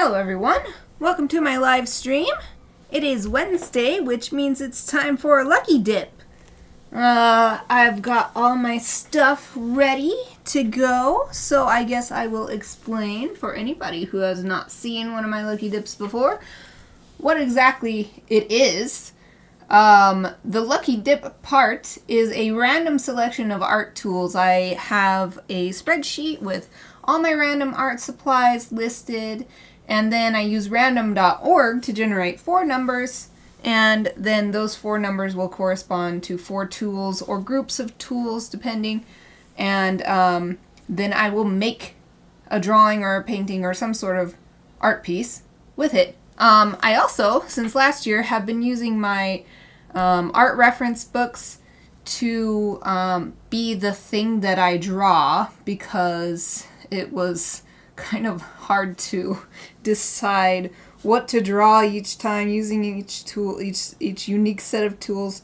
Hello everyone, welcome to my live stream. It is Wednesday, which means it's time for a lucky dip. I've got all my stuff ready to go, so I guess I will explain for anybody who has not seen one of my lucky dips before what exactly it is. The lucky dip part is a random selection of art tools. I have a spreadsheet with all my random art supplies listed, and then I use random.org to generate 4 numbers, and then those 4 numbers will correspond to 4 tools or groups of tools depending, and then I will make a drawing or a painting or some sort of art piece with it. I also, since last year, have been using my art reference books to be the thing that I draw, because it was kind of hard to decide what to draw each time using each tool, each unique set of tools.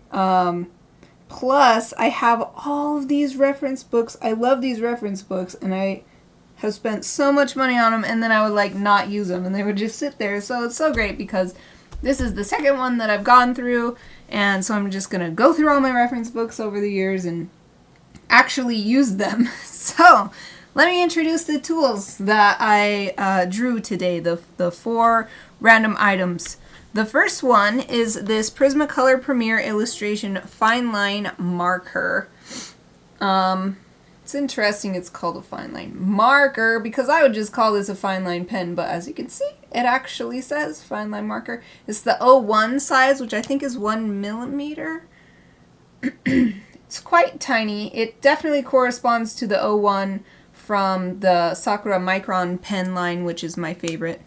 Plus, I have all of these reference books. I love these reference books, and I have spent so much money on them, and then I would not use them, and they would just sit there. So it's so great because this is the second one that I've gone through, and so I'm just gonna go through all my reference books over the years and actually use them. So let me introduce the tools that I drew today, the 4 random items. The first one is this Prismacolor Premier Illustration Fine Line Marker. It's interesting it's called a fine line marker, because I would just call this a fine line pen, but as you can see, it actually says fine line marker. It's the 01 size, which I think is 1 millimeter. It's quite tiny. It definitely corresponds to the 01 from the Sakura Micron pen line, which is my favorite.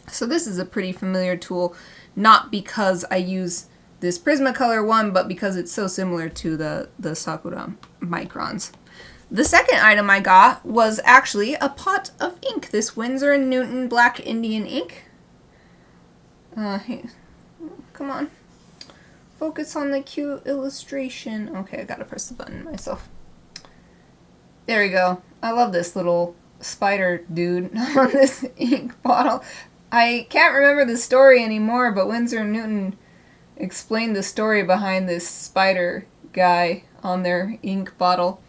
So this is a pretty familiar tool, not because I use this Prismacolor one, but because it's so similar to the Sakura Microns. The second item I got was actually a pot of ink, this Winsor & Newton Black Indian ink. Hey, come on. Focus on the cute illustration. Okay, I gotta press the button myself. There we go. I love this little spider dude on this ink bottle. I can't remember the story anymore, but Winsor & Newton explained the story behind this spider guy on their ink bottle.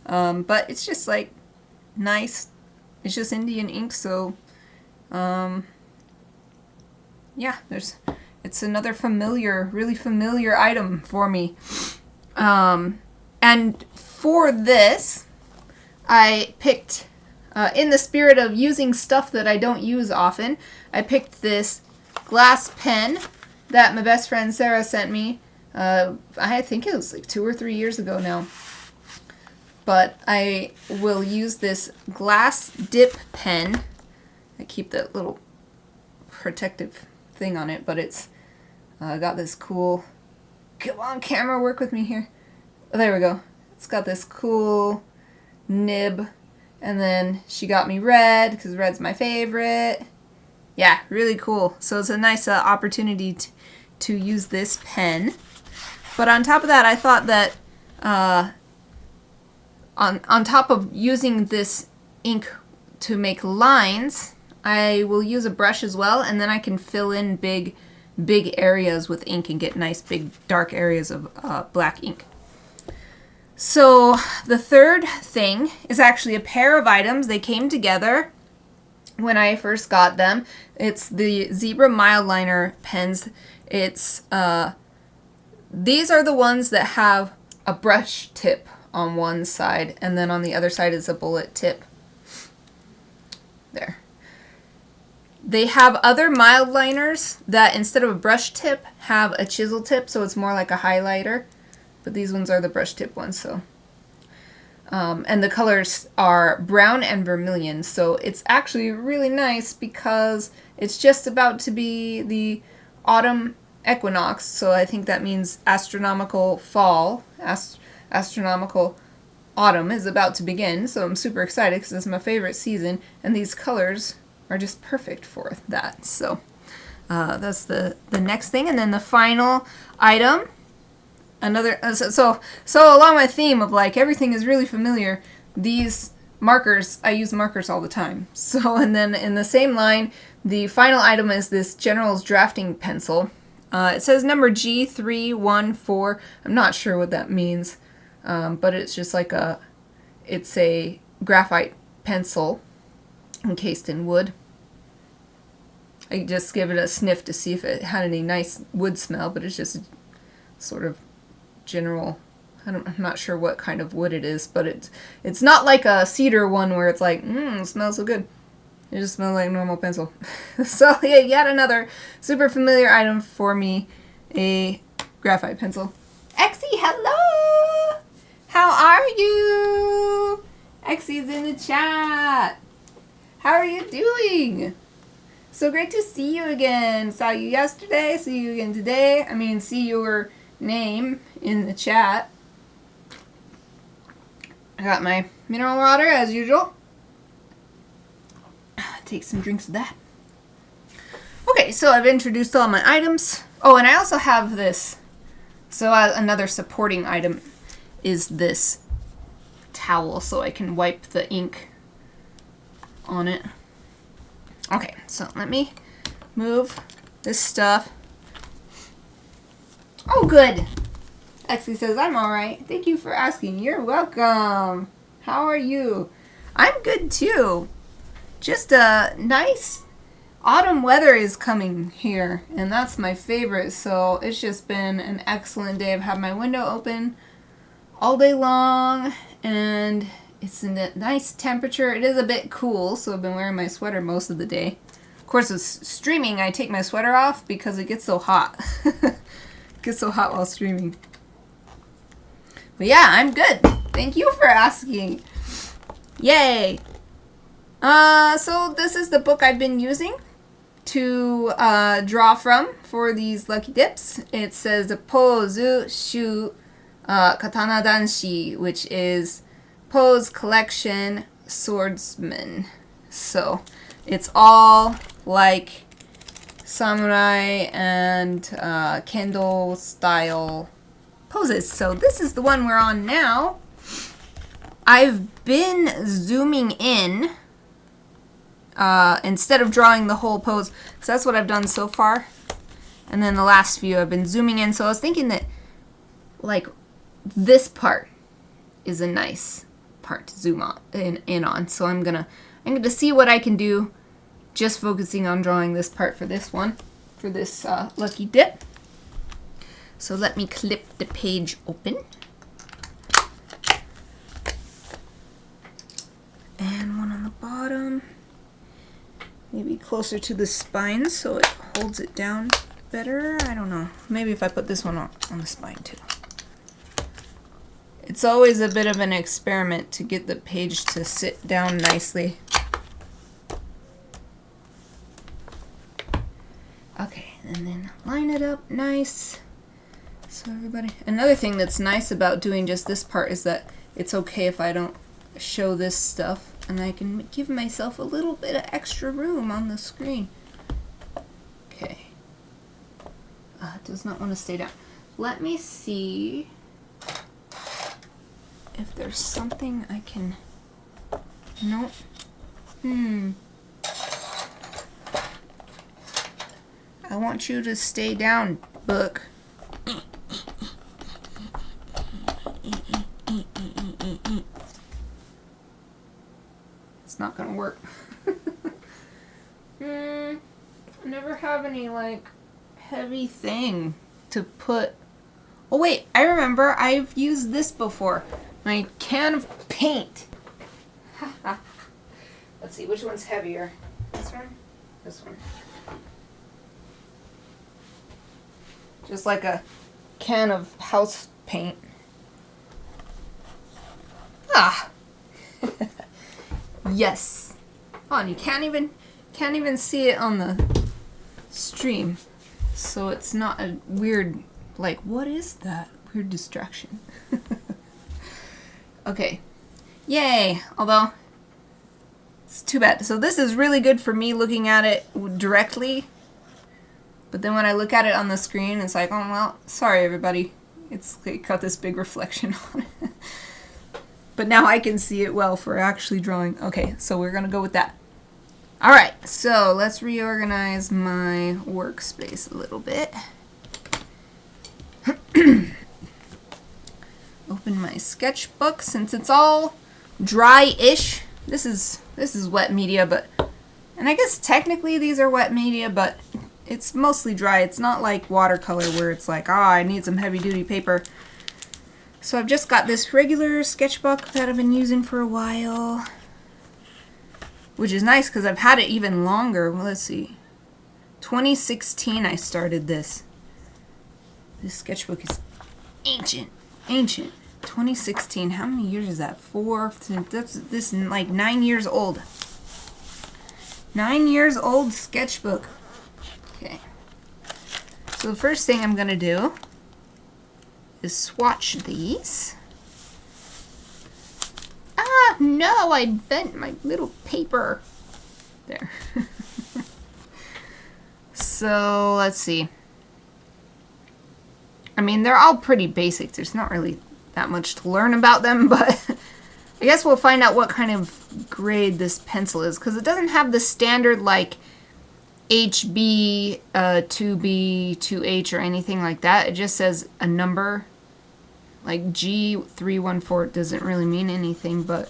But it's just nice. It's just Indian ink, so yeah, it's another really familiar item for me. And for this, I picked, in the spirit of using stuff that I don't use often, I picked this glass pen that my best friend Sarah sent me. I think it was 2 or 3 years ago now. But I will use this glass dip pen. I keep that little protective thing on it, but it's got this cool, come on camera, work with me here. Oh, there we go. It's got this cool nib, and then she got me red, because red's my favorite. Yeah, really cool. So it's a nice opportunity to use this pen. But on top of that, I thought that on top of using this ink to make lines, I will use a brush as well, and then I can fill in big areas with ink and get nice big dark areas of black ink. So the third thing is actually a pair of items. They came together when I first got them. It's the Zebra Mildliner pens. It's these are the ones that have a brush tip on one side, and then on the other side is a bullet tip. There. They have other Mildliners that instead of a brush tip have a chisel tip, so it's more like a highlighter. But these ones are the brush tip ones, so. And the colors are brown and vermilion, so it's actually really nice because it's just about to be the autumn equinox, so I think that means astronomical fall. Astronomical autumn is about to begin, so I'm super excited because it's my favorite season, and these colors are just perfect for that. So that's the next thing. And then the final item, another so along my theme of everything is really familiar, these markers. I use markers all the time. So, and then in the same line, the final item is this General's drafting pencil. It says number G314. I'm not sure what that means, but it's just like it's a graphite pencil encased in wood. I just give it a sniff to see if it had any nice wood smell, but it's just sort of general. I'm not sure what kind of wood it is, but it's not like a cedar one where it's like, it smells so good. It just smells like a normal pencil. So yeah, yet another super familiar item for me, a graphite pencil. Exie, hello! How are you? Exie's in the chat. How are you doing? So great to see you again. Saw you yesterday, see you again today. I mean, see your name in the chat. I got my mineral water as usual. Take some drinks of that. Okay, so I've introduced all my items. Oh, and I also have this. So another supporting item is this towel, so I can wipe the ink on it. Okay, so let me move this stuff. Oh, good. Exie says, I'm alright. Thank you for asking. You're welcome. How are you? I'm good too. Just a nice autumn weather is coming here, and that's my favorite. So it's just been an excellent day. I've had my window open all day long, and it's in a nice temperature. It is a bit cool, so I've been wearing my sweater most of the day. Of course, with streaming, I take my sweater off because it gets so hot. It gets so hot while streaming. But yeah, I'm good. Thank you for asking. Yay! So this is the book I've been using to draw from for these lucky dips. It says the Pose Shu Katana Danshi, which is Pose Collection Swordsmen. So it's all like samurai and kendo style poses. So this is the one we're on now. I've been zooming in instead of drawing the whole pose, so that's what I've done so far. And then the last few I've been zooming in, so I was thinking that like this part is a nice part to zoom in on. So I'm gonna see what I can do, just focusing on drawing this part for this one, for this lucky dip. So let me clip the page open. And one on the bottom. Maybe closer to the spine so it holds it down better. I don't know. Maybe if I put this one on the spine too. It's always a bit of an experiment to get the page to sit down nicely. Okay, and then line it up nice. So everybody, another thing that's nice about doing just this part is that it's okay if I don't show this stuff, and I can give myself a little bit of extra room on the screen. Okay. It does not want to stay down. Let me see if there's something I can... Nope. I want you to stay down, book. It's not gonna work. I never have any like heavy thing to put. Oh wait, I remember, I've used this before. My can of paint. Let's see, which one's heavier? This one? This one. Just like a can of house paint. Ah! Yes. Oh, and you can't even see it on the stream. So it's not a weird, like, what is that? Weird distraction. Okay. Yay! Although, it's too bad. So this is really good for me looking at it directly. But then when I look at it on the screen, it's like, oh, well, sorry, everybody. It's got this big reflection on it. But now I can see it well for actually drawing. Okay, so we're gonna go with that. All right, so let's reorganize my workspace a little bit. Open my sketchbook since it's all dry-ish. This is wet media, but, and I guess technically these are wet media, but it's mostly dry. It's not like watercolor where it's like, I need some heavy-duty paper. So I've just got this regular sketchbook that I've been using for a while, which is nice because I've had it even longer. Well, let's see. 2016 I started this. This sketchbook is ancient. 2016. How many years is that? 4. That's this like 9 years old. 9 years old sketchbook. Okay. So the first thing I'm gonna do is swatch these. Ah, no, I bent my little paper. There. So, let's see. I mean, they're all pretty basic. There's not really that much to learn about them, but I guess we'll find out what kind of grade this pencil is, because it doesn't have the standard, like, HB, 2B, 2H, or anything like that. It just says a number. Like G314 doesn't really mean anything, but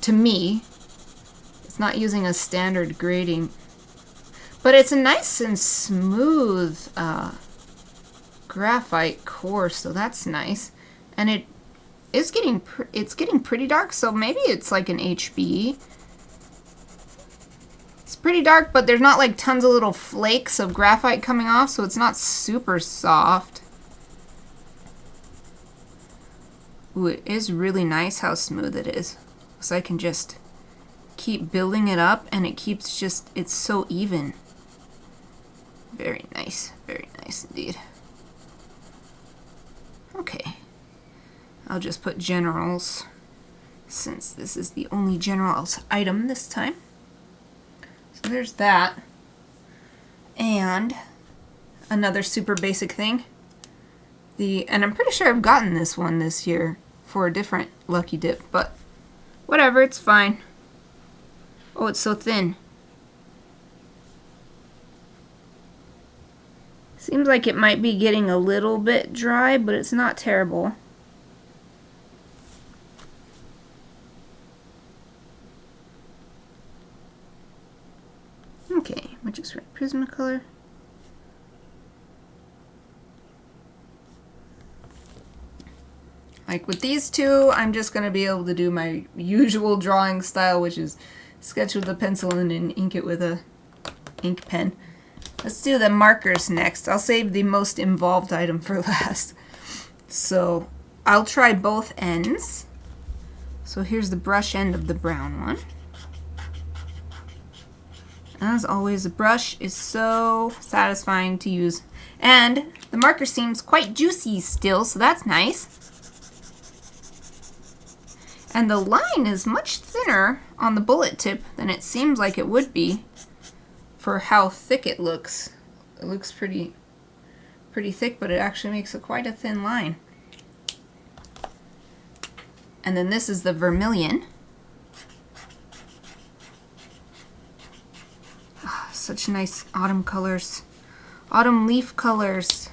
to me, it's not using a standard grading. But it's a nice and smooth graphite core, so that's nice. And it is getting pretty dark, so maybe it's like an HB. It's pretty dark, but there's not like tons of little flakes of graphite coming off, so it's not super soft. Ooh, it is really nice how smooth it is. So I can just keep building it up, and it keeps just, it's so even. Very nice indeed. Okay, I'll just put generals, since this is the only generals item this time. So there's that. And another super basic thing. And I'm pretty sure I've gotten this one this year for a different Lucky Dip, but whatever, it's fine. Oh, it's so thin. Seems like it might be getting a little bit dry, but it's not terrible. Okay, we'll just write Prismacolor. Like with these two, I'm just going to be able to do my usual drawing style, which is sketch with a pencil and then ink it with a ink pen. Let's do the markers next. I'll save the most involved item for last. So I'll try both ends. So here's the brush end of the brown one. As always, the brush is so satisfying to use. And the marker seems quite juicy still, so that's nice. And the line is much thinner on the bullet tip than it seems like it would be for how thick it looks. It looks pretty thick, but it actually makes quite a thin line. And then this is the vermilion. Ah, such nice autumn colors. Autumn leaf colors.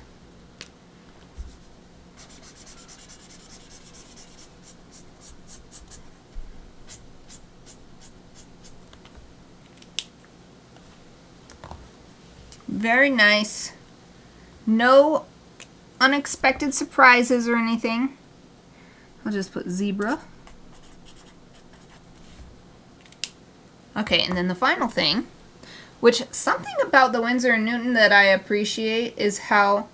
Very nice. No unexpected surprises or anything. I'll just put zebra. Okay, and then the final thing, which something about the Winsor & Newton that I appreciate is how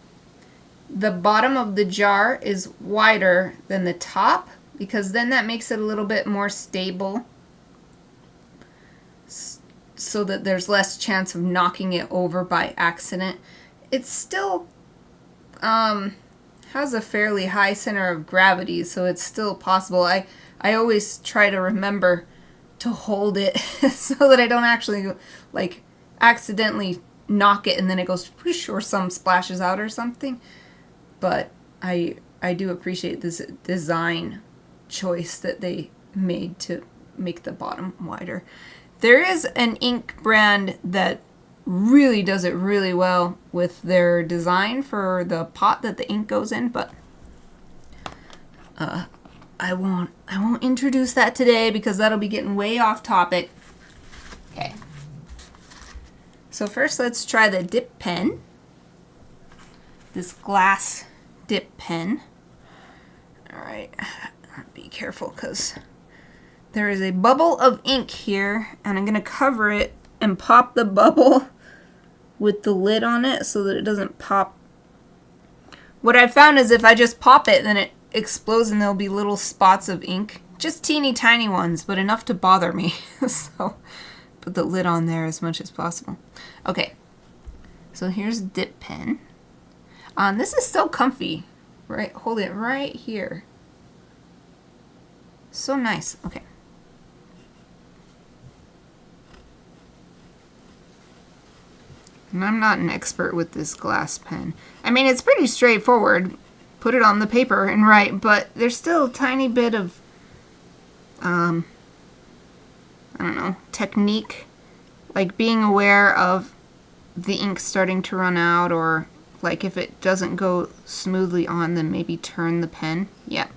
the bottom of the jar is wider than the top, because then that makes it a little bit more stable, so that there's less chance of knocking it over by accident. It still has a fairly high center of gravity, so it's still possible. I always try to remember to hold it so that I don't actually like accidentally knock it and then it goes whoosh, or some splashes out or something. But I do appreciate this design choice that they made to make the bottom wider. There is an ink brand that really does it really well with their design for the pot that the ink goes in, but I won't introduce that today because that'll be getting way off topic. Okay. So first let's try the dip pen. This glass dip pen. All right. Be careful because there is a bubble of ink here, and I'm going to cover it and pop the bubble with the lid on it so that it doesn't pop. What I've found is if I just pop it, then it explodes and there'll be little spots of ink. Just teeny tiny ones, but enough to bother me. So put the lid on there as much as possible. Okay, so here's dip pen. This is so comfy. Right, hold it right here. So nice. Okay. And I'm not an expert with this glass pen. I mean, it's pretty straightforward. Put it on the paper and write, but there's still a tiny bit of, I don't know, technique. Like being aware of the ink starting to run out, or like if it doesn't go smoothly on, then maybe turn the pen. Yeah.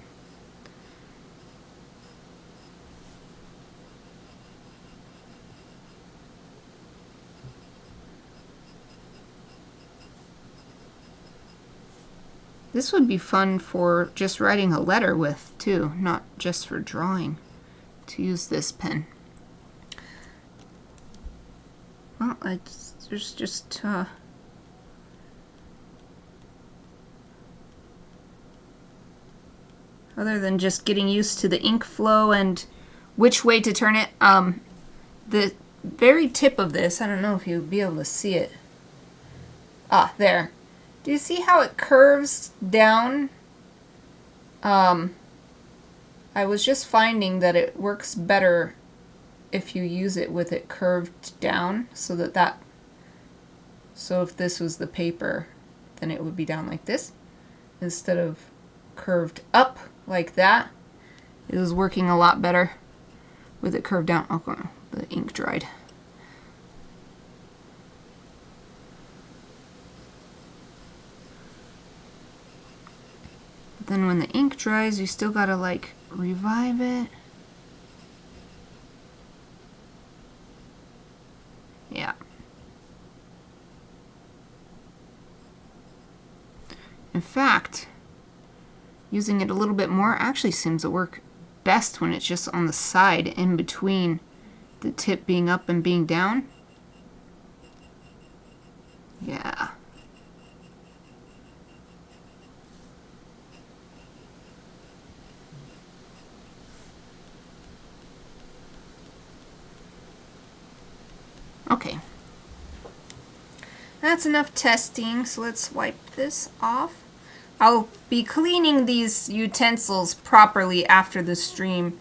This would be fun for just writing a letter with, too, not just for drawing, to use this pen. Well, there's just, other than just getting used to the ink flow and which way to turn it, the very tip of this, I don't know if you'll be able to see it. Ah, there. Do you see how it curves down? I was just finding that it works better if you use it with it curved down, so so if this was the paper, then it would be down like this instead of curved up like that. It was working a lot better with it curved down. Oh, the ink dried. Then when the ink dries, you still gotta like revive it. Yeah. In fact, using it a little bit more actually seems to work best when it's just on the side in between the tip being up and being down. Yeah. Okay, that's enough testing, so let's wipe this off. I'll be cleaning these utensils properly after the stream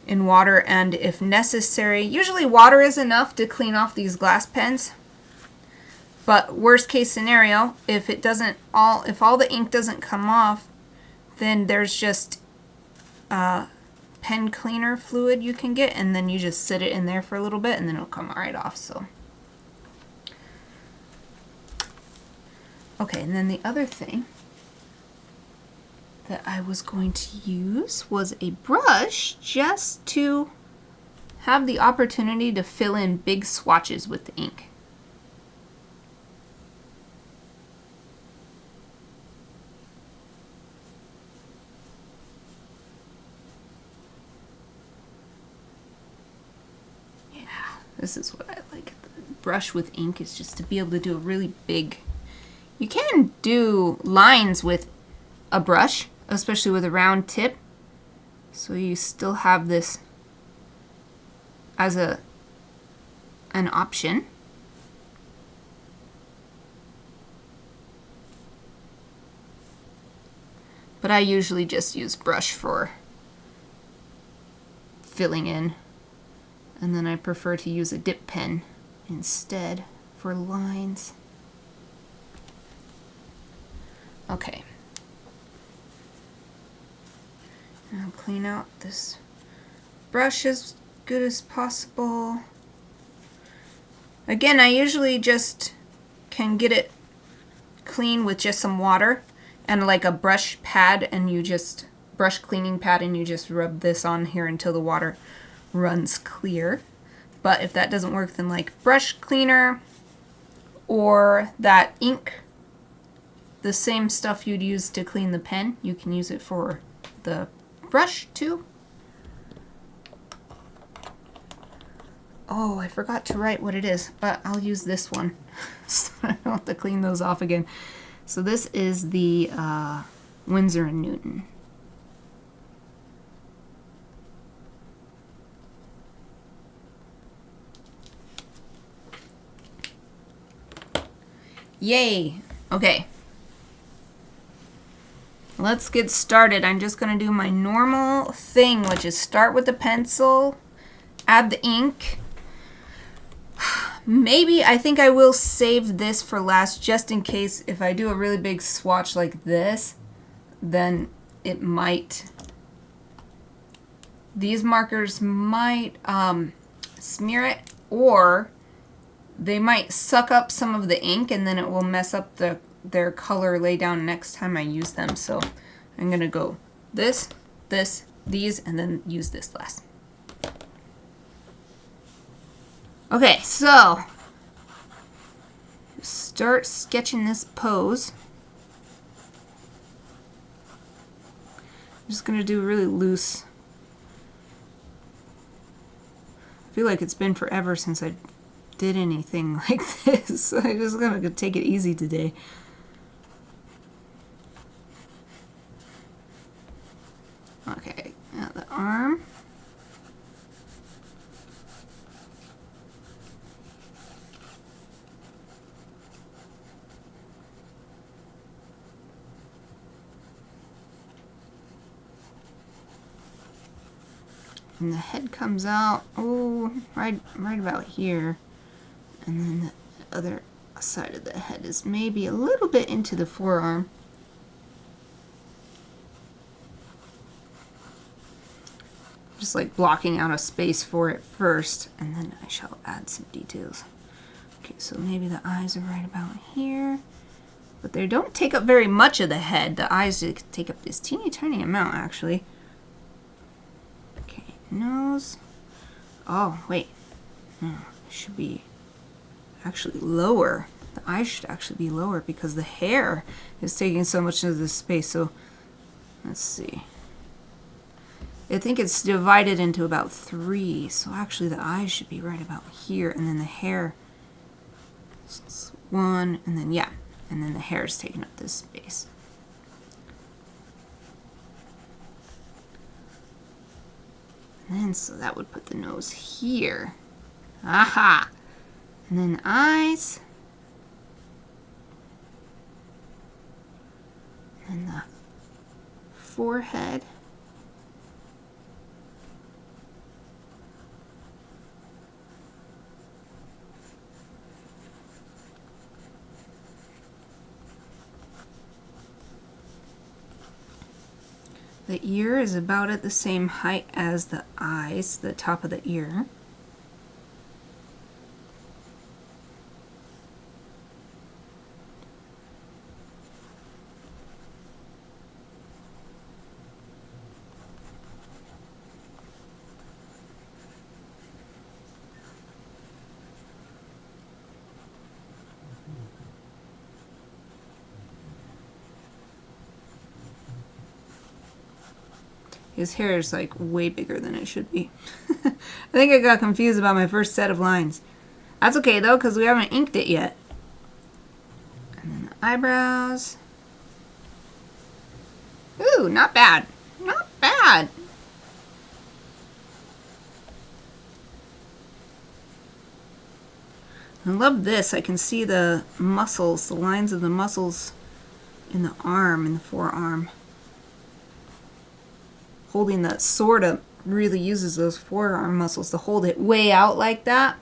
in water, and if necessary, usually water is enough to clean off these glass pens. But worst case scenario, if all the ink doesn't come off, then there's just pen cleaner fluid you can get, and then you just sit it in there for a little bit and then it'll come right off. So okay, and then the other thing that I was going to use was a brush just to have the opportunity to fill in big swatches with the ink. This is what I like. The brush with ink is just to be able to do a really big... You can do lines with a brush, especially with a round tip. So you still have this as an option. But I usually just use brush for filling in. And then I prefer to use a dip pen instead for lines. Okay. I'll clean out this brush as good as possible. Again, I usually just can get it clean with just some water and like a brush pad, and you just brush cleaning pad, and you just rub this on here until the water runs clear. But if that doesn't work, then like brush cleaner or that ink, the same stuff you'd use to clean the pen, you can use it for the brush too. Oh, I forgot to write what it is, but I'll use this one so I don't have to clean those off again. So this is the Winsor & Newton. Yay! Okay. Let's get started. I'm just going to do my normal thing, which is start with the pencil, add the ink. Maybe I think I will save this for last just in case if I do a really big swatch like this, then it might, these markers might smear it, or they might suck up some of the ink and then it will mess up their color lay down next time I use them. So I'm going to go this, these, and then use this last. Okay, so start sketching this pose. I'm just going to do really loose. I feel like it's been forever since I did anything like this, so I'm just going to take it easy today. Okay, now the arm. And the head comes out, oh, right about here. And then the other side of the head is maybe a little bit into the forearm. Just like blocking out a space for it first, and then I shall add some details. Okay, so maybe the eyes are right about here. But they don't take up very much of the head. The eyes take up this teeny tiny amount, actually. Nose. Oh, wait. No, it should be actually lower. The eyes should actually be lower because the hair is taking so much of this space. So, let's see. I think it's divided into about 3. So actually the eyes should be right about here. And then the hair is 1. And then, yeah. And then the hair is taking up this space. And then, so that would put the nose here. Aha! And then eyes. And the forehead. The ear is about at the same height as the eyes, the top of the ear. His hair is like way bigger than it should be. I think I got confused about my first set of lines. That's okay though, because we haven't inked it yet. And then the eyebrows. Ooh, not bad. Not bad. I love this. I can see the muscles, the lines of the muscles in the arm, in the forearm. Holding that sword up really uses those forearm muscles to hold it way out like that.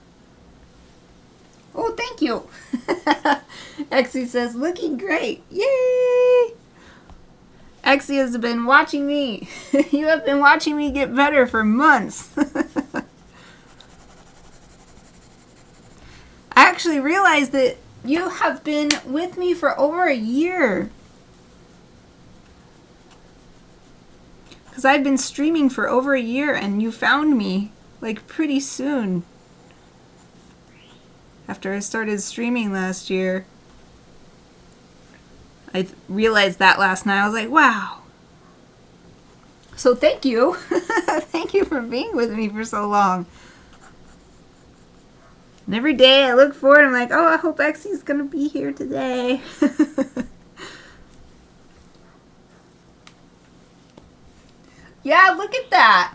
Oh, thank you. Exie says, looking great. Yay! Exie has been watching me. You have been watching me get better for months. I actually realized that you have been with me for over a year. Because I've been streaming for over a year and you found me like pretty soon. After I started streaming last year. I realized that last night. I was like, wow. So thank you. Thank you for being with me for so long. And every day I look forward, I'm like, oh, I hope Exie's going to be here today. Yeah, look at that.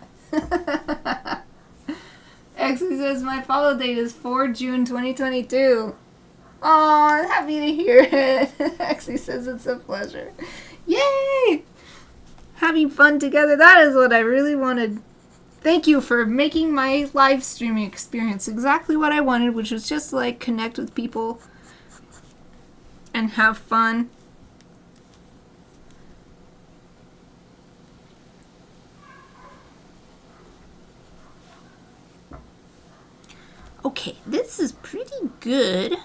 Exie says my follow date is 4 June 2022. Oh, I'm happy to hear it. Exie says it's a pleasure. Yay! Having fun together. That is what I really wanted. Thank you for making my live streaming experience exactly what I wanted, which was just like connect with people and have fun. Okay, this is pretty good.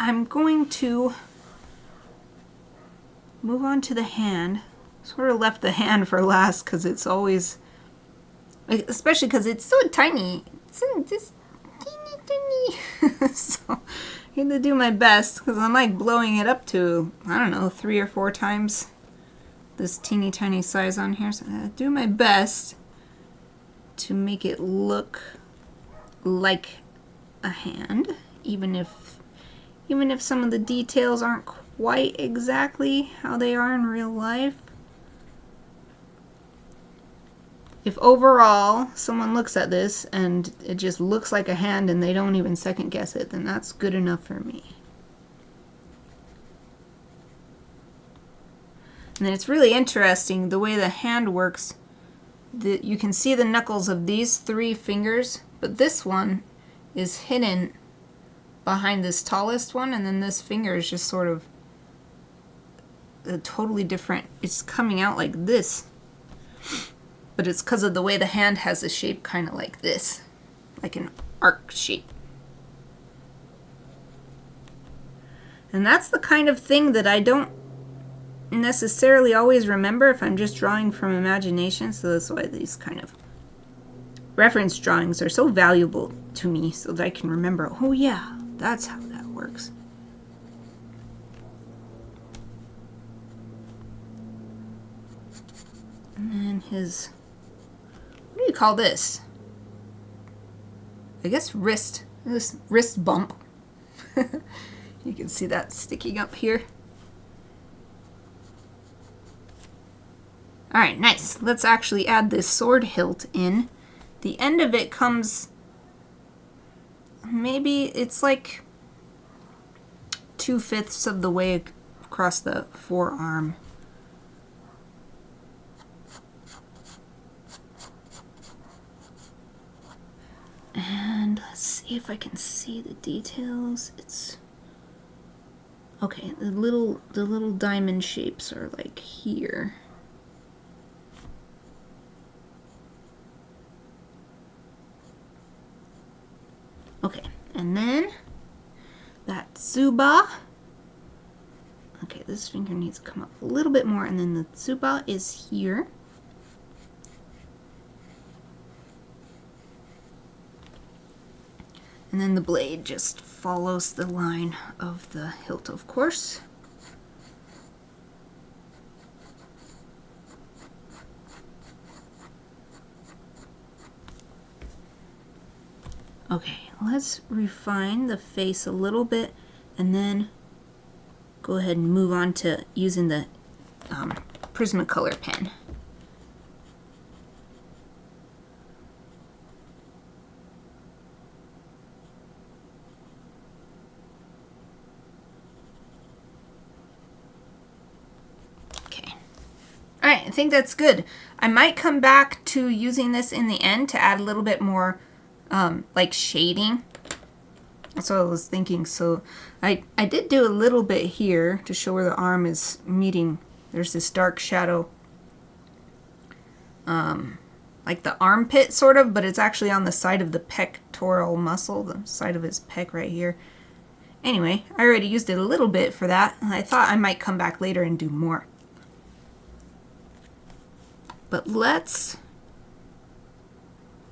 I'm going to move on to the hand. Sort of left the hand for last because it's always, especially because it's so tiny. It's just teeny. So I'm going to do my best because I'm like blowing it up to, I don't know, 3 or 4 times this teeny tiny size on here. So I'm going to do my best to make it look like a hand, even if some of the details aren't quite exactly how they are in real life. If overall someone looks at this and it just looks like a hand and they don't even second guess it, then that's good enough for me. And then it's really interesting the way the hand works. You can see the knuckles of these 3 fingers, but this one is hidden behind this tallest one, and then this finger is just sort of a totally different, it's coming out like this. But it's because of the way the hand has a shape kind of like this, like an arc shape. And that's the kind of thing that I don't necessarily always remember if I'm just drawing from imagination, so that's why these kind of reference drawings are so valuable to me, so that I can remember, oh yeah, that's how that works. And then his, what do you call this? I guess wrist, this wrist bump. You can see that sticking up here. Alright, nice. Let's actually add this sword hilt in. The end of it comes, maybe it's like 2/5 of the way across the forearm. And let's see if I can see the details. It's okay, the little diamond shapes are like here. Okay, and then that tsuba. Okay, this finger needs to come up a little bit more, and then the tsuba is here. And then the blade just follows the line of the hilt, of course. Okay, let's refine the face a little bit and then go ahead and move on to using the Prismacolor pen. Okay. Alright, I think that's good. I might come back to using this in the end to add a little bit more like shading. That's what I was thinking. So I did do a little bit here to show where the arm is meeting. There's this dark shadow. Like the armpit sort of, but it's actually on the side of the pectoral muscle, the side of his pec right here. Anyway, I already used it a little bit for that. I thought I might come back later and do more. But let's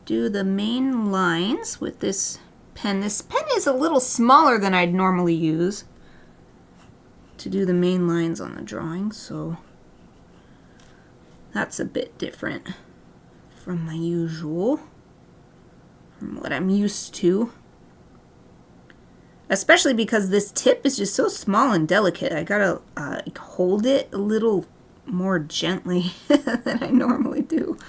do the main lines with this pen. This pen is a little smaller than I'd normally use to do the main lines on the drawing, so that's a bit different from my usual, from what I'm used to. Especially because this tip is just so small and delicate. I gotta hold it a little more gently than I normally do.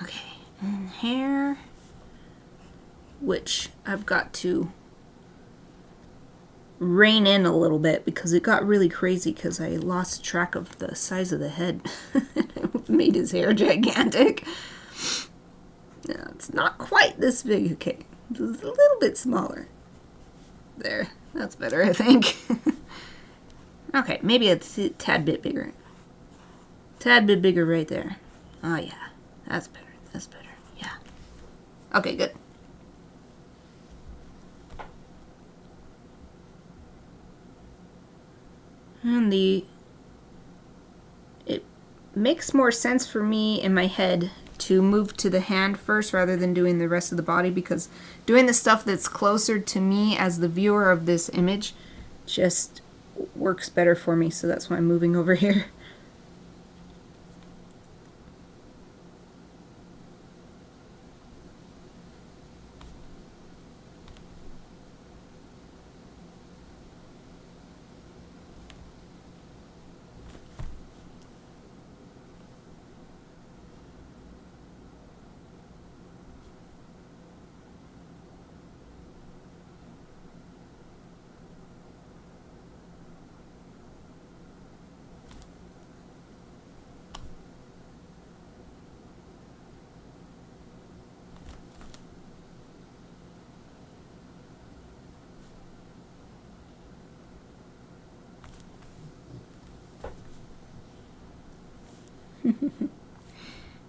Okay, and hair, which I've got to rein in a little bit because it got really crazy because I lost track of the size of the head. It made his hair gigantic. No, it's not quite this big. Okay, it's a little bit smaller. There, that's better, I think. Okay, maybe a tad bit bigger. Tad bit bigger right there. Oh yeah, that's better. That's better. Yeah. Okay, good. And it makes more sense for me in my head to move to the hand first rather than doing the rest of the body, because doing the stuff that's closer to me as the viewer of this image just works better for me, so that's why I'm moving over here.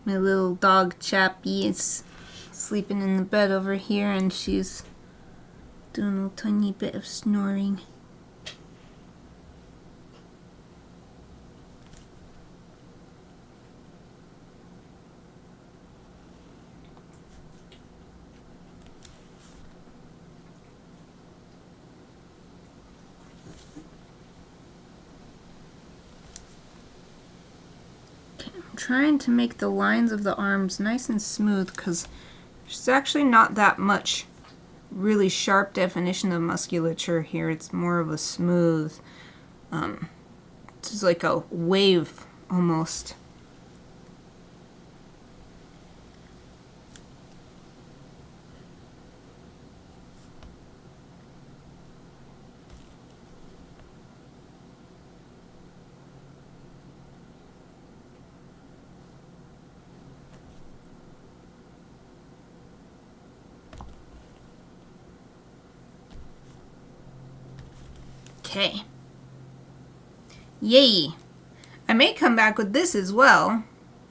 My little dog Chappie is sleeping in the bed over here, and she's doing a tiny bit of snoring. Trying to make the lines of the arms nice and smooth because there's actually not that much really sharp definition of musculature here. It's more of a smooth, it's like a wave almost. Okay. Yay! I may come back with this as well.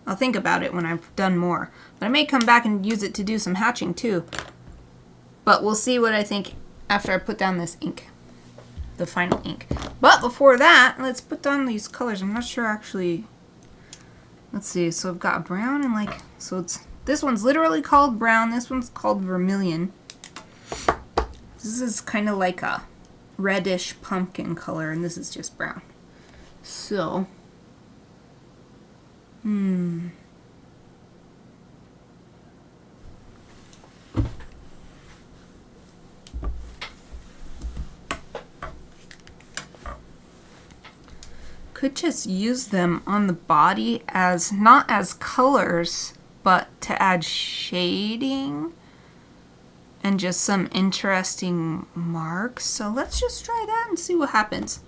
I'll think about it when I've done more. But I may come back and use it to do some hatching too. But we'll see what I think after I put down this ink. The final ink. But before that, let's put down these colors. I'm not sure actually. Let's see. So I've got brown and like, so it's, this one's literally called brown. This one's called vermilion. This is kind of like a reddish pumpkin color, and this is just brown. So, could just use them on the body as, not as colors, but to add shading and just some interesting marks. So let's just try that and see what happens.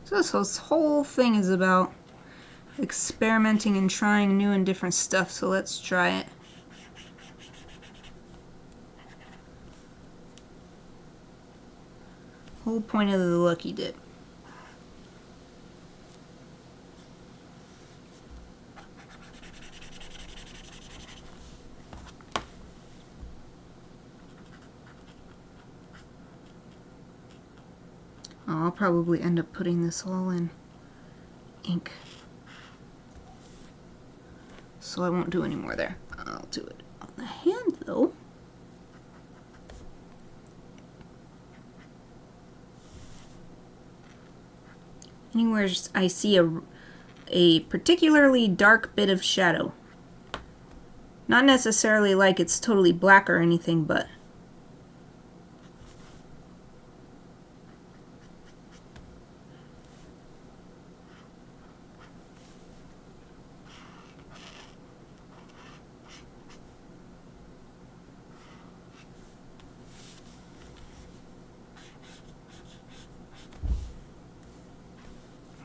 So this whole thing is about experimenting and trying new and different stuff, so let's try it. Whole point of the lucky dip. I'll probably end up putting this all in ink, so I won't do any more there. I'll do it on the hand though. Anywhere I see a particularly dark bit of shadow. Not necessarily like it's totally black or anything, but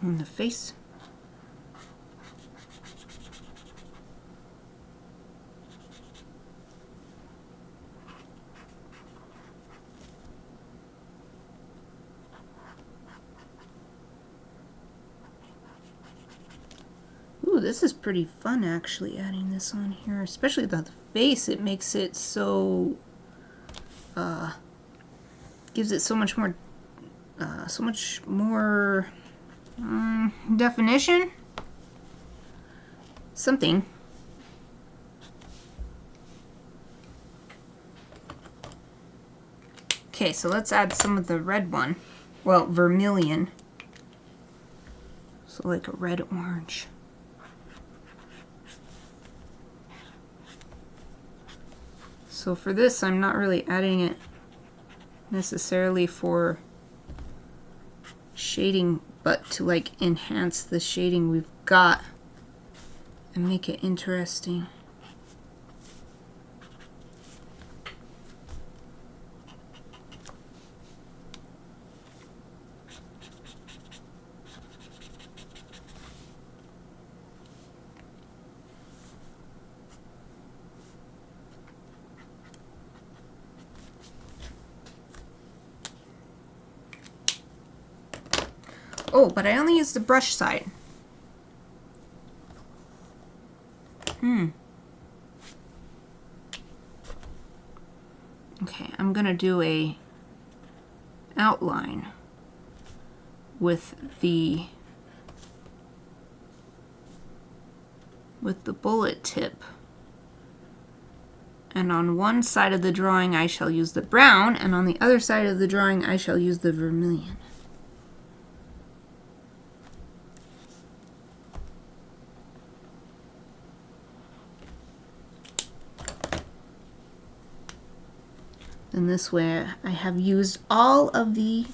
on the face. Ooh, this is pretty fun actually, adding this on here, especially the face. It makes it so, gives it so much more definition? Something. Okay, so let's add some of the red one. Well, vermilion. So like a red-orange. So for this, I'm not really adding it necessarily for shading, but to like enhance the shading we've got and make it interesting. Oh, but I only used the brush side. Okay, I'm gonna do a outline with the bullet tip. And on one side of the drawing I shall use the brown, and on the other side of the drawing I shall use the vermilion. And this way I have used all of the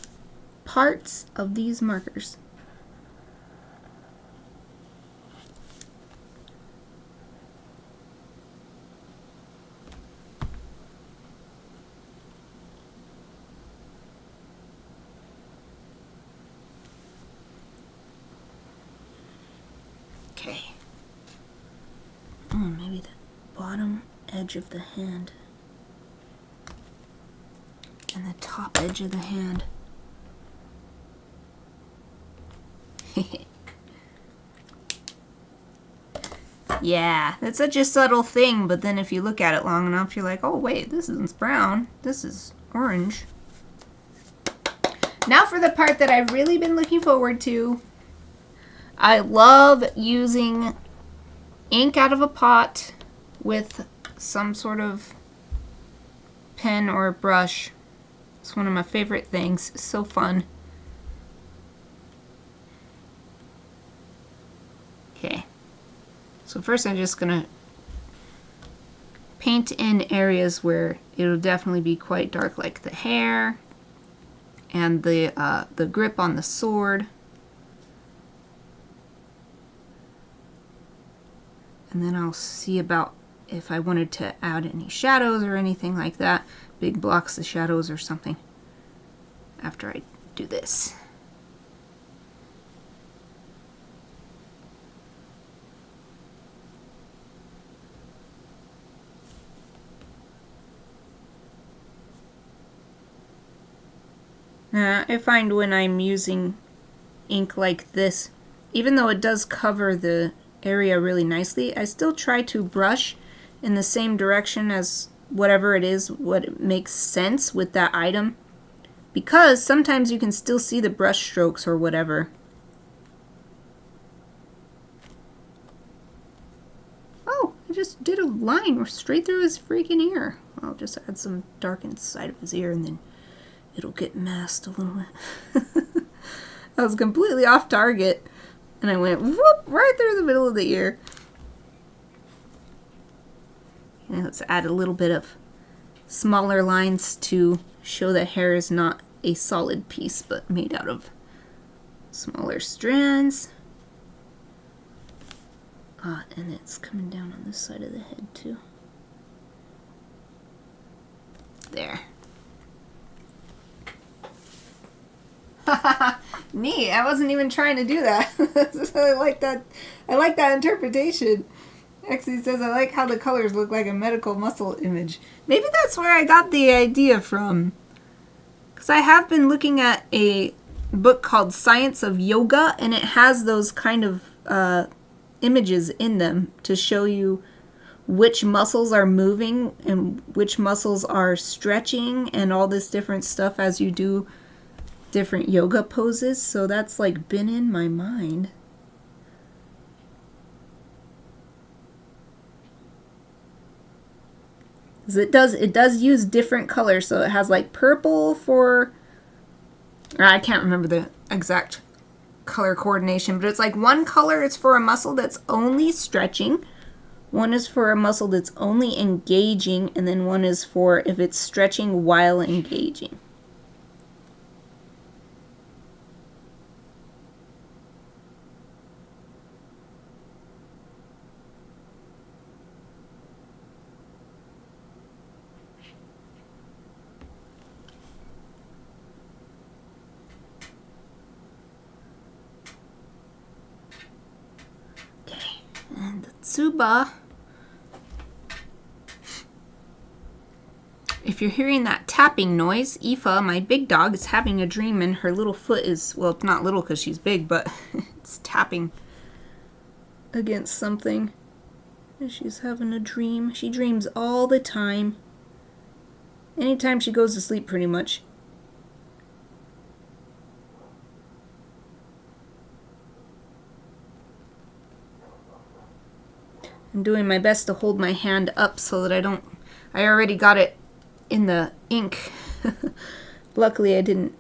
parts of these markers. Okay. Oh, maybe the bottom edge of the hand. And the top edge of the hand. Yeah, that's such a subtle thing, but then if you look at it long enough, you're like, oh wait, this isn't brown, this is orange. Now for the part that I've really been looking forward to. I love using ink out of a pot with some sort of pen or a brush. It's one of my favorite things. It's so fun. Okay. So first I'm just gonna paint in areas where it'll definitely be quite dark, like the hair and the grip on the sword. And then I'll see about if I wanted to add any shadows or anything like that, big blocks of shadows or something, after I do this. I find when I'm using ink like this, even though it does cover the area really nicely, I still try to brush in the same direction as whatever it is, what makes sense with that item, because sometimes you can still see the brush strokes or whatever. Oh, I just did a line straight through his freaking ear. I'll just add some dark inside of his ear and then it'll get masked a little bit. I was completely off target and I went whoop right through the middle of the ear. And let's add a little bit of smaller lines to show that hair is not a solid piece but made out of smaller strands. And it's coming down on this side of the head too. There. Neat. I wasn't even trying to do that. I like that. I like that interpretation. Actually says I like how the colors look like a medical muscle image. Maybe that's where I got the idea from. Because I have been looking at a book called Science of Yoga, and it has those kind of images in them to show you which muscles are moving and which muscles are stretching and all this different stuff as you do different yoga poses. So that's like been in my mind. It does use different colors, so it has like purple for, I can't remember the exact color coordination, but it's like one color is for a muscle that's only stretching, one is for a muscle that's only engaging, and then one is for if it's stretching while engaging. And the tsuba, if you're hearing that tapping noise, Aoife, my big dog, is having a dream and her little foot is, well, it's not little because she's big, but it's tapping against something. And she's having a dream. She dreams all the time. Anytime she goes to sleep, pretty much. I'm doing my best to hold my hand up so that I already got it in the ink. Luckily I didn't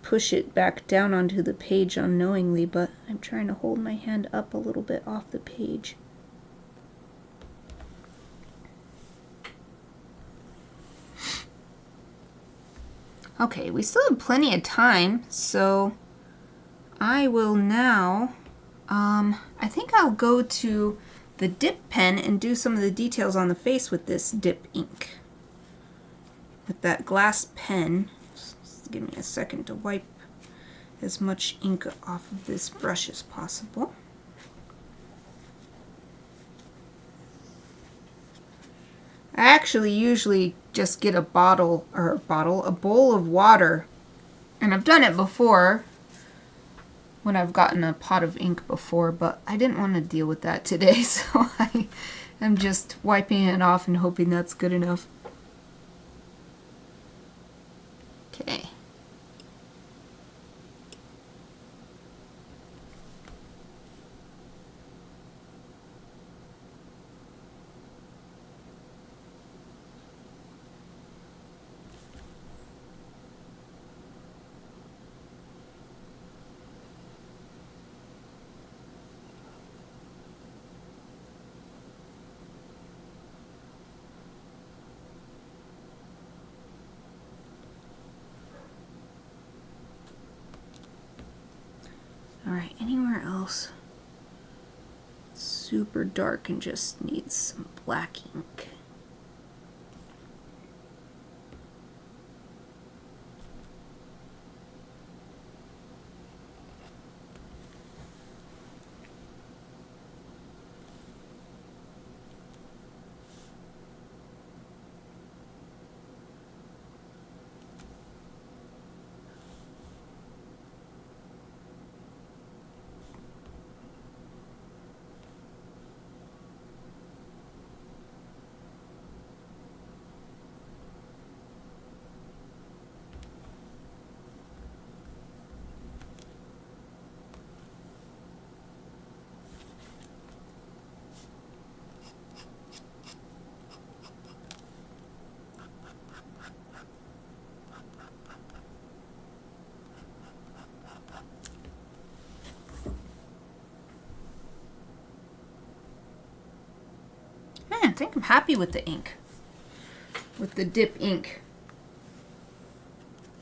push it back down onto the page unknowingly, but I'm trying to hold my hand up a little bit off the page. Okay, we still have plenty of time, so I will now, I think I'll go to the dip pen and do some of the details on the face with this dip ink. With that glass pen, just give me a second to wipe as much ink off of this brush as possible. I actually usually just get a bowl of water, and I've done it before when I've gotten a pot of ink before, but I didn't want to deal with that today, so I am just wiping it off and hoping that's good enough. Okay. Alright, anywhere else super dark and just needs some black ink? I think I'm happy with the ink. With the dip ink.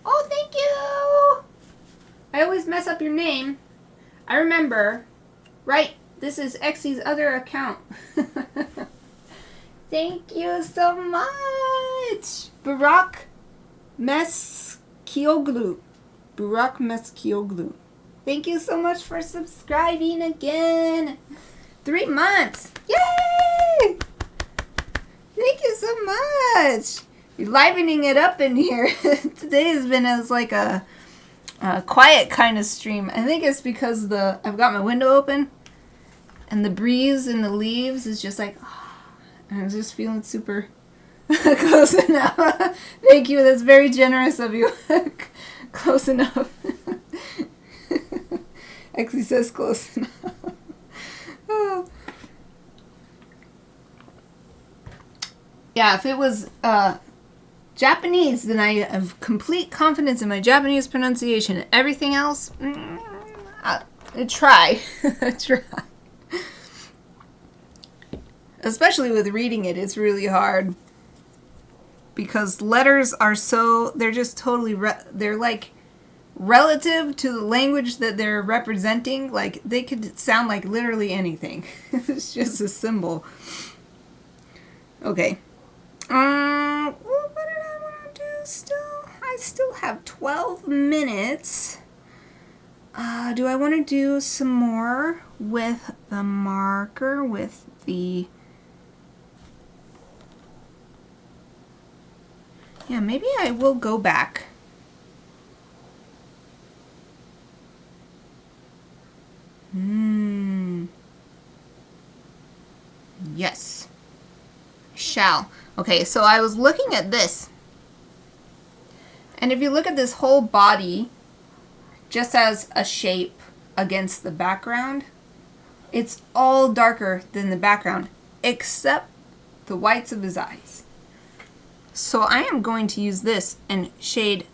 Oh, thank you! I always mess up your name. I remember. Right, this is Exy's other account. Thank you so much! Barak Meskioglu. Barak Meskioglu. Thank you so much for subscribing again. 3 months. Yay! Thank you so much. You're livening it up in here. Today has been as like a quiet kind of stream. I think it's because I've got my window open and the breeze and the leaves is just like, and I'm just feeling super close enough. Thank you. That's very generous of you. Close enough. Actually says close enough. Oh. Yeah, if it was Japanese, then I have complete confidence in my Japanese pronunciation. Everything else, I try. I try. Especially with reading it, it's really hard. Because letters are they're just totally, they're like relative to the language that they're representing. Like, they could sound like literally anything. It's just a symbol. Okay. What did I want to do still? I still have 12 minutes. Do I want to do some more with the marker, with the... Yeah, maybe I will go back. Yes. Shall. Okay, so I was looking at this. And if you look at this whole body, just as a shape against the background, it's all darker than the background, except the whites of his eyes. So I am going to use this and shade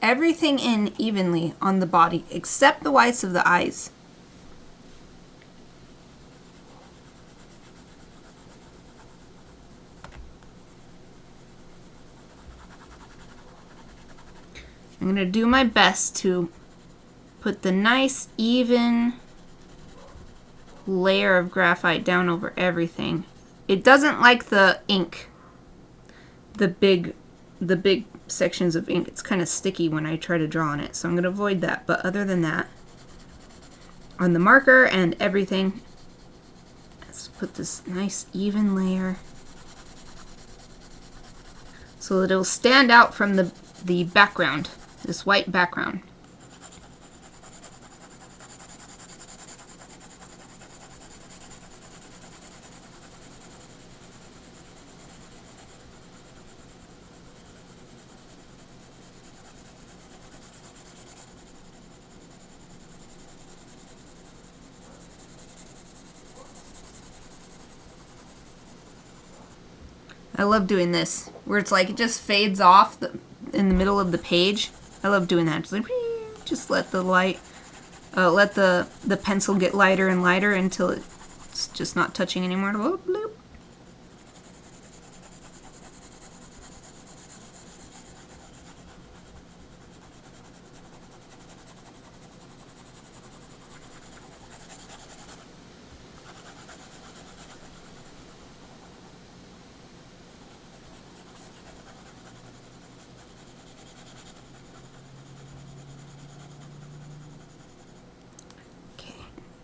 everything in evenly on the body, except the whites of the eyes. I'm going to do my best to put the nice even layer of graphite down over everything. It doesn't like the ink, the big sections of ink. It's kind of sticky when I try to draw on it, so I'm going to avoid that. But other than that, on the marker and everything, let's put this nice even layer so that it'll stand out from the background. This white background. I love doing this, where it's like it just fades off in the middle of the page. I love doing that. Just like, just let the light, let the pencil get lighter and lighter until it's just not touching anymore. Bloop, bloop.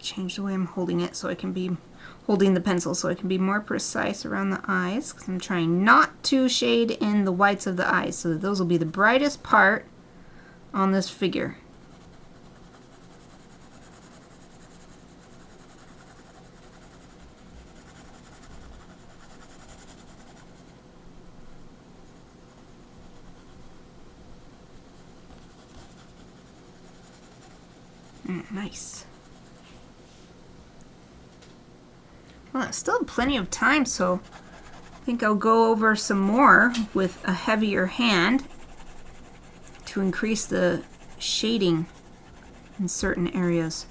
change the way I'm holding it so I can be holding the pencil so I can be more precise around the eyes, because I'm trying not to shade in the whites of the eyes, so that those will be the brightest part on this figure. Nice. Well, I still have plenty of time, so I think I'll go over some more with a heavier hand to increase the shading in certain areas.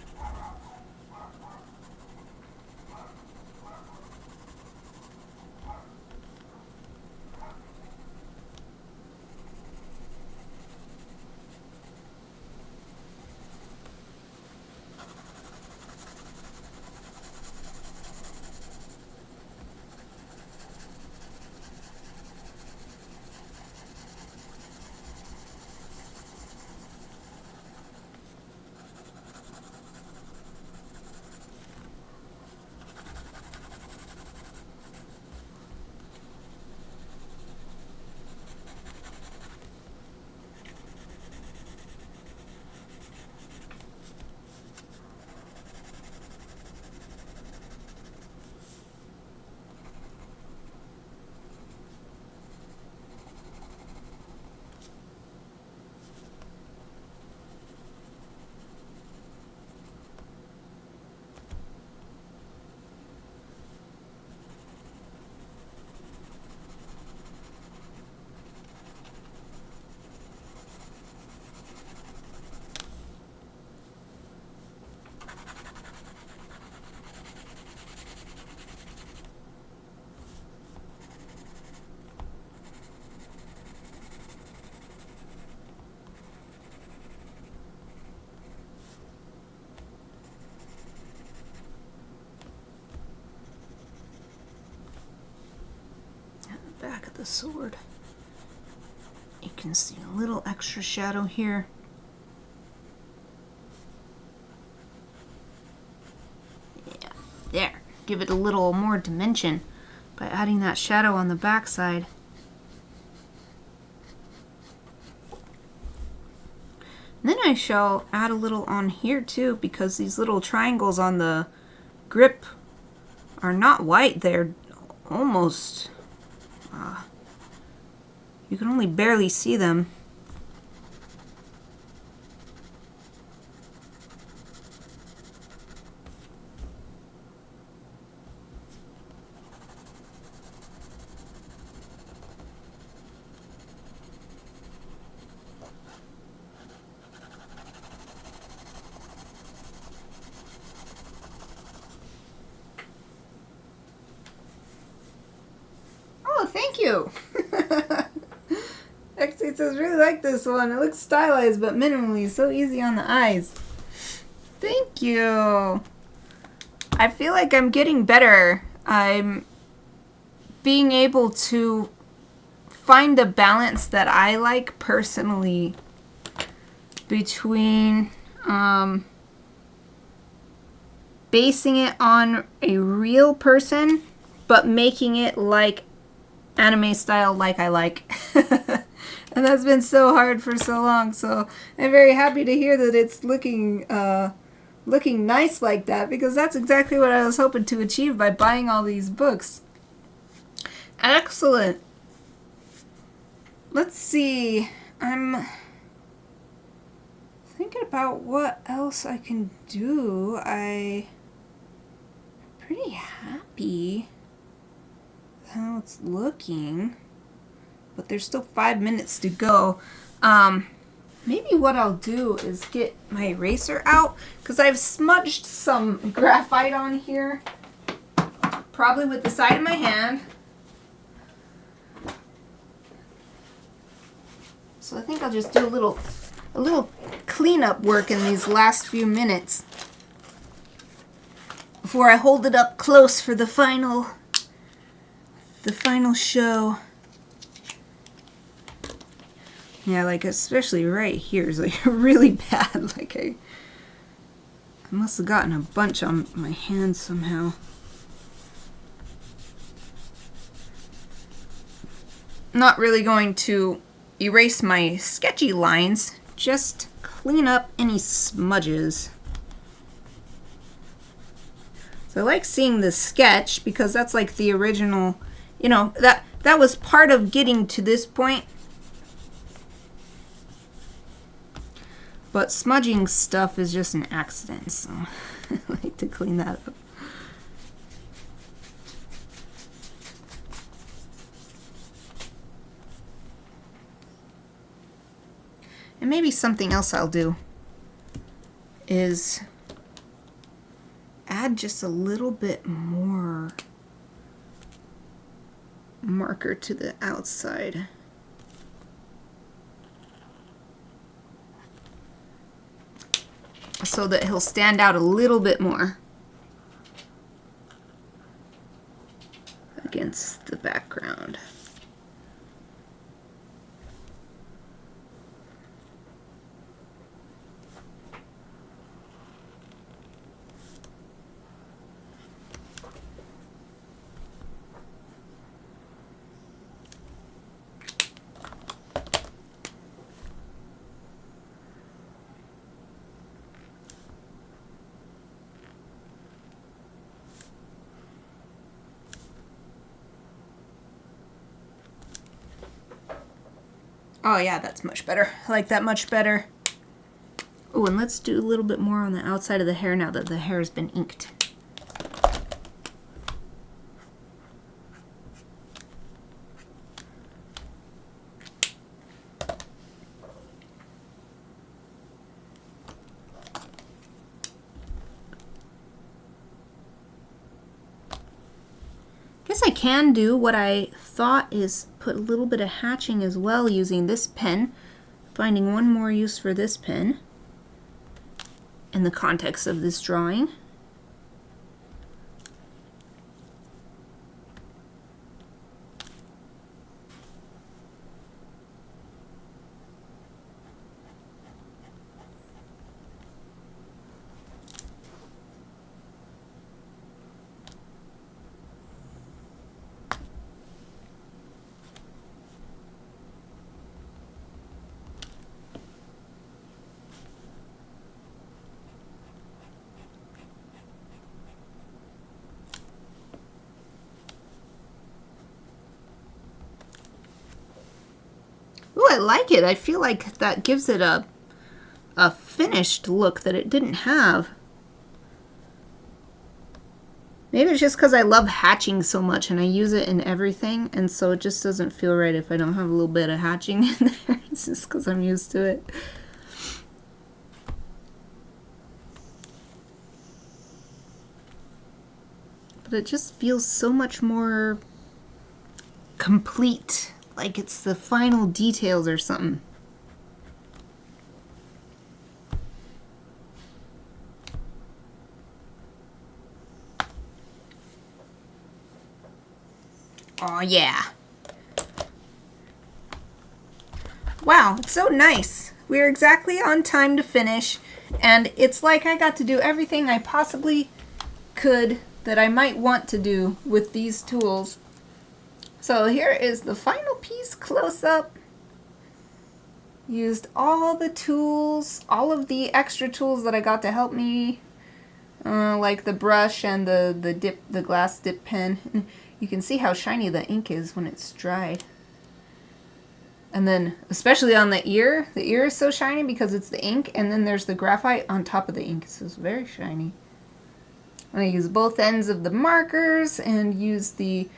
Back of the sword, you can see a little extra shadow here. Yeah, there. Give it a little more dimension by adding that shadow on the back side. And then I shall add a little on here too, because these little triangles on the grip are not white. They're almost you can only barely see them. Oh, thank you. Actually, it says really like this one. It looks stylized but minimally, so easy on the eyes. Thank you. I feel like I'm getting better. I'm being able to find the balance that I like personally between basing it on a real person but making it like anime style like I like. And that's been so hard for so long, so I'm very happy to hear that it's looking nice like that, because that's exactly what I was hoping to achieve by buying all these books. Excellent. Let's see. I'm thinking about what else I can do. I'm pretty happy with how it's looking, but there's still 5 minutes to go. Maybe what I'll do is get my eraser out, because I've smudged some graphite on here, probably with the side of my hand. So I think I'll just do a little cleanup work in these last few minutes before I hold it up close for the final show. Yeah, like especially right here is like really bad. Like I must have gotten a bunch on my hands somehow. Not really going to erase my sketchy lines, just clean up any smudges. So I like seeing the sketch because that's like the original, you know, that was part of getting to this point. But smudging stuff is just an accident, so I like to clean that up. And maybe something else I'll do is add just a little bit more marker to the outside. So that he'll stand out a little bit more against the background. Oh yeah, that's much better. I like that much better. Oh, and let's do a little bit more on the outside of the hair now that the hair has been inked. Guess I can do what I thought is put a little bit of hatching as well using this pen, finding one more use for this pen in the context of this drawing. Ooh, I like it. I feel like that gives it a finished look that it didn't have. Maybe it's just because I love hatching so much and I use it in everything, and so it just doesn't feel right if I don't have a little bit of hatching in there. It's just because I'm used to it. But it just feels so much more complete, like it's the final details or something. Oh yeah. Wow, it's so nice. We're exactly on time to finish, and it's like I got to do everything I possibly could that I might want to do with these tools. So here is the final piece close up. Used all the tools, all of the extra tools that I got to help me, like the brush and the glass dip pen. You can see how shiny the ink is when it's dried. And then, especially on the ear is so shiny because it's the ink, and then there's the graphite on top of the ink, so it's very shiny. And I use both ends of the markers and use the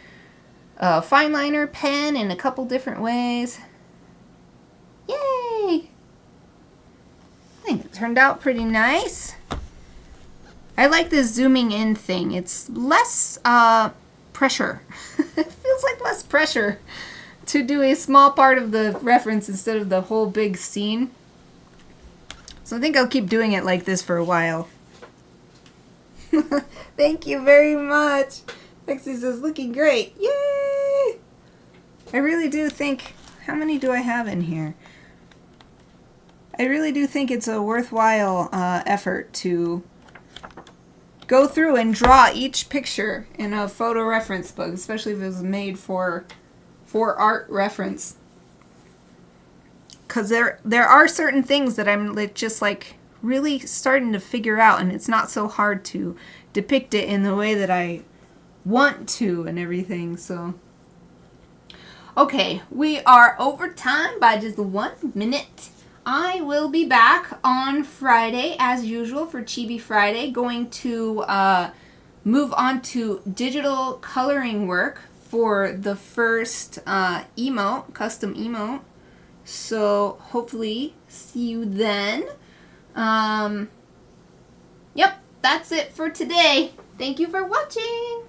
fine liner pen in a couple different ways. Yay! I think it turned out pretty nice. I like this zooming in thing. It's less pressure. It feels like less pressure to do a small part of the reference instead of the whole big scene. So I think I'll keep doing it like this for a while. Thank you very much. Lexi says, looking great. Yay! I really do think, how many do I have in here? I really do think it's a worthwhile effort to go through and draw each picture in a photo reference book, especially if it was made for art reference. Because there are certain things that I'm just like really starting to figure out, and it's not so hard to depict it in the way that I want to and everything. So okay, we are over time by just 1 minute. I will be back on Friday as usual for Chibi Friday, going to move on to digital coloring work for the first emote, custom emote. So hopefully see you then. Yep, that's it for today. Thank you for watching.